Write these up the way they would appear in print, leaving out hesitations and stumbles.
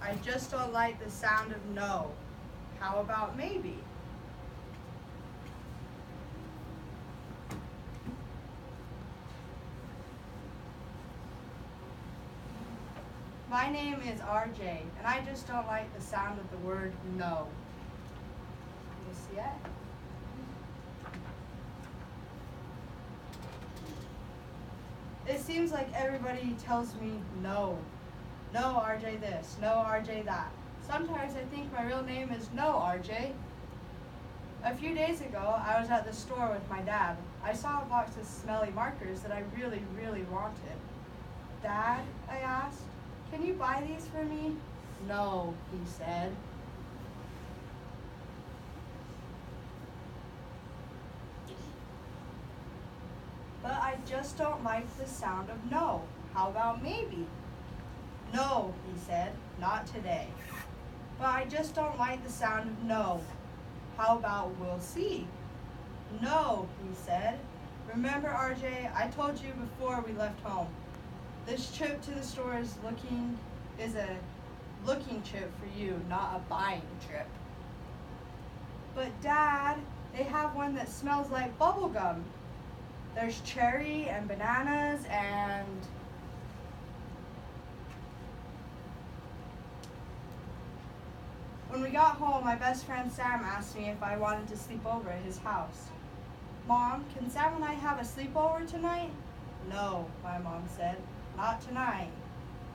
I just don't like the sound of no. How about maybe? My name is RJ, and I just don't like the sound of the word no. You see it? It seems like everybody tells me no. No, RJ this. No, RJ that. Sometimes I think my real name is No, RJ. A few days ago, I was at the store with my dad. I saw a box of smelly markers that I really, really wanted. Dad, I asked, can you buy these for me? No, he said. But I just don't like the sound of no. How about maybe? No, he said, not today. But I just don't like the sound of no. How about we'll see? No, he said. Remember, RJ, I told you before we left home. This trip to the store is a looking trip for you, not a buying trip. But Dad, they have one that smells like bubble gum. There's cherry and bananas and when we got home, my best friend Sam asked me if I wanted to sleep over at his house. Mom, can Sam and I have a sleepover tonight? No, my mom said, not tonight.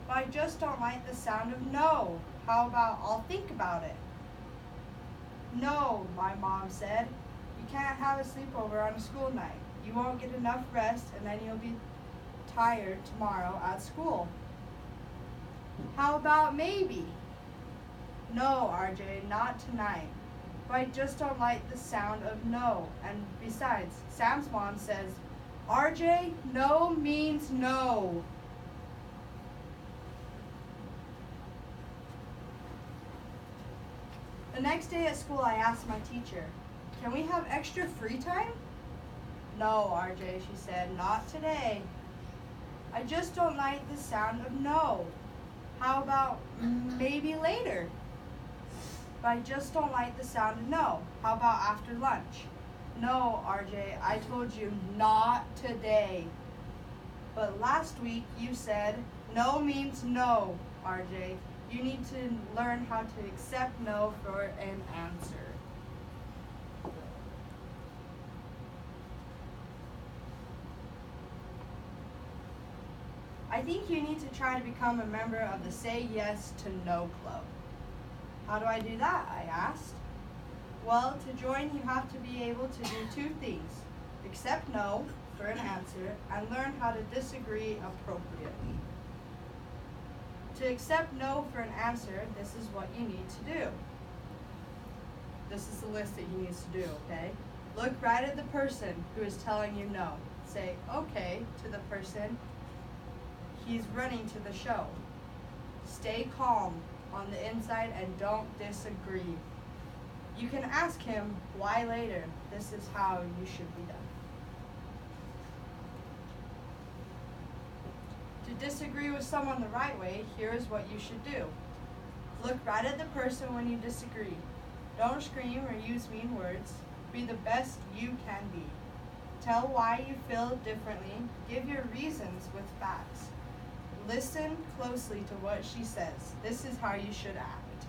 But I just don't like the sound of no. How about I'll think about it? No, my mom said, you can't have a sleepover on a school night. You won't get enough rest and then you'll be tired tomorrow at school. How about maybe? No, RJ, not tonight. But I just don't like the sound of no. And besides, Sam's mom says, RJ, no means no. The next day at school, I asked my teacher, can we have extra free time? No, RJ, she said, not today. I just don't like the sound of no. How about maybe later? But I just don't like the sound of no. How about after lunch? No, RJ, I told you not today. But last week you said no means no, RJ. You need to learn how to accept no for an answer. I think you need to try to become a member of the Say Yes to No Club. How do I do that? I asked. Well, to join you have to be able to do two things. Accept no for an answer and learn how to disagree appropriately. To accept no for an answer, this is what you need to do. This is the list that he needs to do, okay? Look right at the person who is telling you no. Say okay to the person he's running to the show. Stay calm on the inside and don't disagree. You can ask him why later. This is how you should be done. To disagree with someone the right way, here is what you should do. Look right at the person when you disagree. Don't scream or use mean words. Be the best you can be. Tell why you feel differently. Give your reasons with facts. Listen closely to what she says. This is how you should act.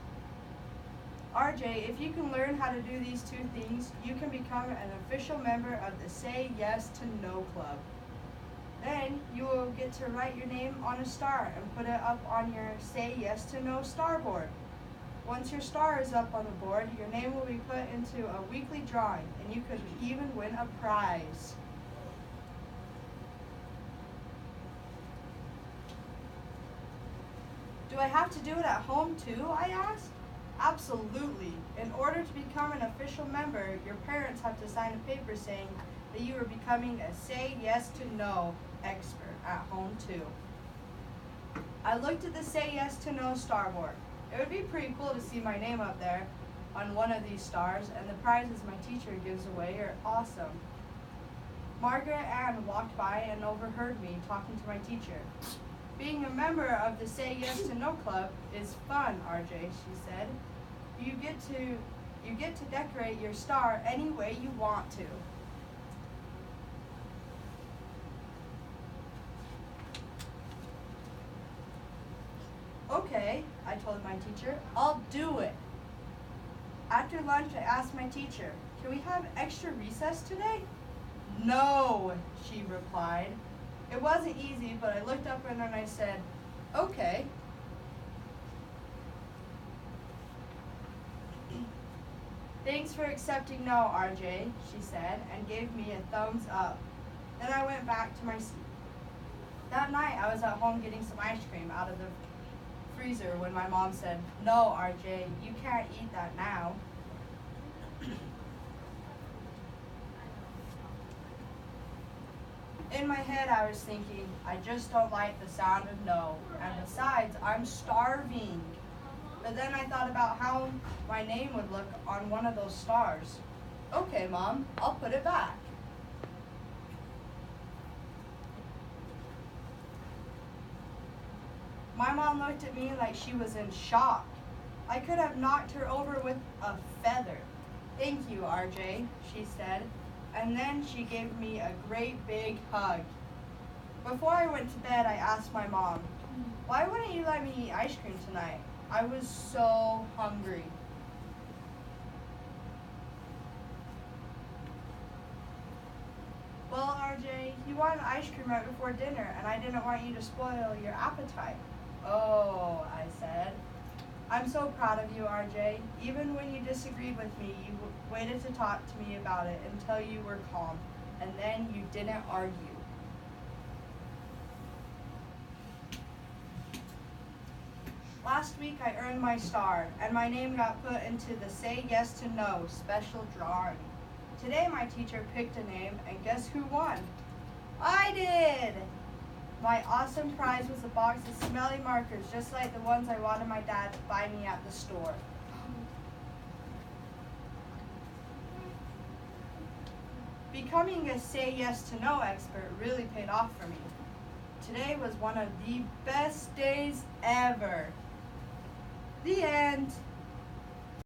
RJ, if you can learn how to do these two things, you can become an official member of the Say Yes to No Club. Then you will get to write your name on a star and put it up on your Say Yes to No star board. Once your star is up on the board, your name will be put into a weekly drawing, and you could even win a prize. Do I have to do it at home too? I asked. Absolutely. In order to become an official member, your parents have to sign a paper saying that you are becoming a Say Yes to No expert at home too. I looked at the Say Yes to No star board. It would be pretty cool to see my name up there on one of these stars, and the prizes my teacher gives away are awesome. Margaret Ann walked by and overheard me talking to my teacher. Being a member of the Say Yes to No Club is fun, RJ, she said. You get to decorate your star any way you want to. Okay, I told my teacher, I'll do it. After lunch, I asked my teacher, can we have extra recess today? No, she replied. It wasn't easy, but I looked up at her and I said, okay. Thanks for accepting no, RJ, she said, and gave me a thumbs up. Then I went back to my seat. That night, I was at home getting some ice cream out of the freezer when my mom said, no, RJ, you can't eat that now. In my head, I was thinking, I just don't like the sound of no, and besides, I'm starving. But then I thought about how my name would look on one of those stars. Okay, Mom, I'll put it back. My mom looked at me like she was in shock. I could have knocked her over with a feather. Thank you, RJ, she said, and then she gave me a great big hug. Before I went to bed, I asked my mom, why wouldn't you let me eat ice cream tonight? I was so hungry. Well, RJ, you wanted ice cream right before dinner, and I didn't want you to spoil your appetite. Oh, I said. I'm so proud of you, RJ. Even when you disagreed with me, you waited to talk to me about it until you were calm, and then you didn't argue. Last week, I earned my star, and my name got put into the Say Yes to No special drawing. Today, my teacher picked a name, and guess who won? I did! My awesome prize was a box of smelly markers, just like the ones I wanted my dad to buy me at the store. Becoming a Say Yes to No expert really paid off for me. Today was one of the best days ever. The end.